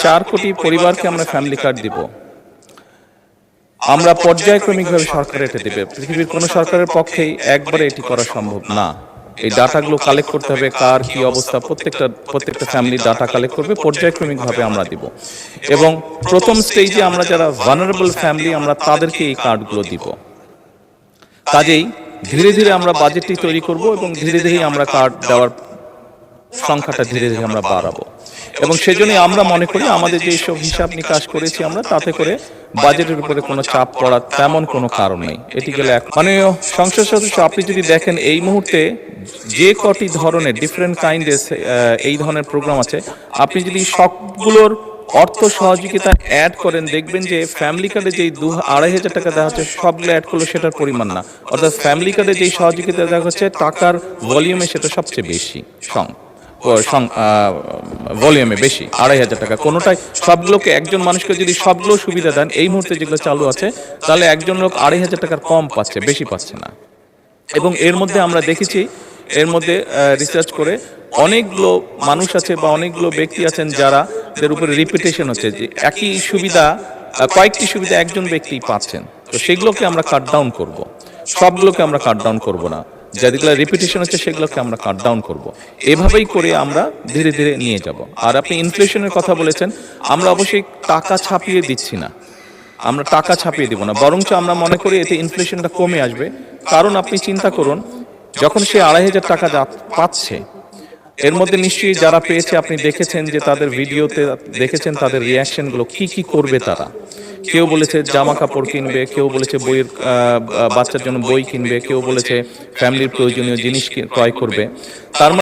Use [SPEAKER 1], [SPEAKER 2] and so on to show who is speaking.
[SPEAKER 1] 4 কোটি পরিবারকে আমরা ফ্যামিলি কার্ড দিব। আমরা পর্যায়ক্রমিকভাবে সরকার এটা দেবে। পৃথিবীর কোনো সরকারের পক্ষেই একবারে এটি করা সম্ভব না। এই ডাটাগুলো কালেক্ট করতে হবে, কার কি অবস্থা, প্রত্যেকটা ফ্যামিলির ডাটা কালেক্ট করবে, পর্যায়ক্রমিকভাবে আমরা দিব। এবং প্রথম স্টেজে আমরা যারা ভালনারেবল ফ্যামিলি আমরা তাদেরকে এই কার্ডগুলো দিব। কাজেই ধীরে ধীরে আমরা বাজেটটি তৈরি করব এবং ধীরে ধীরে আমরা কার্ড দেওয়ার সংখ্যাটা ধীরে ধীরে আমরা বাড়াবো। এবং সেজন্যই আমরা মনে করি আমাদের যে সব হিসাব নিকাশ করেছি আমরা, তাতে করে বাজেটের উপরে কোনো চাপ পড়ার তেমন কোনো কারণ নেই। এটি গেলে মাননীয় সংসদ সদস্য, আপনি যদি দেখেন এই মুহূর্তে যে কটি ধরনের ডিফারেন্ট কাইন্ডের এই ধরনের প্রোগ্রাম আছে, আপনি যদি সবগুলোর অর্থ সহযোগিতা অ্যাড করেন, দেখবেন যে ফ্যামিলি কার্ডে যেই 2,500 টাকা দেওয়া হচ্ছে সবগুলো অ্যাড করলে সেটার পরিমাণ না, অর্থাৎ ফ্যামিলি কার্ডে যেই সহযোগিতা দেওয়া হচ্ছে টাকার ভলিউমে সেটা সবচেয়ে বেশি ভলিউমে বেশি, 2,500 টাকা কোনোটাই। সবগুলোকে একজন মানুষকে যদি সবগুলো সুবিধা দেন এই মুহূর্তে যেগুলো চালু আছে, তাহলে একজন লোক 2,500 টাকার কম পাচ্ছে, বেশি পাচ্ছে না। এবং এর মধ্যে আমরা দেখেছি, এর মধ্যে রিসার্চ করে অনেকগুলো মানুষ আছে বা অনেকগুলো ব্যক্তি আছেন যারা এর উপরে রিপিটেশন হচ্ছে, যে একই সুবিধা কয়েকটি সুবিধা একজন ব্যক্তি পাচ্ছেন। তো সেগুলোকে আমরা কাট ডাউন করব, সবগুলোকে আমরা কাট ডাউন করব না, যেগুলো রিপিটেশন হচ্ছে সেগুলোকে আমরা কাট ডাউন করব। এভাবেই করে আমরা ধীরে ধীরে নিয়ে যাব। আর আপনি ইনফ্লেশনের কথা বলেছেন, আমরা অবশ্যই টাকা ছাপিয়ে দিচ্ছি না, আমরা টাকা ছাপিয়ে দিব না, বরঞ্চ আমরা মনে করি এতে ইনফ্লেশনটা কমে আসবে। কারণ আপনি চিন্তা করুন, যখন সে 2,500 টাকা পাচ্ছে, এর মধ্যে নিশ্চয়ই যারা পেয়েছে আপনি দেখেছেন যে তাদের ভিডিওতে দেখেছেন তাদের রিয়াকশনগুলো, কি কি করবে তারা। কেউ বলেছে জামা কাপড় কিনবে, কেউ বলেছে বইয়ের বাচ্চার জন্য বই কিনবে, কেউ বলেছে ফ্যামিলির প্রয়োজনীয় জিনিস ক্রয় করবে। তার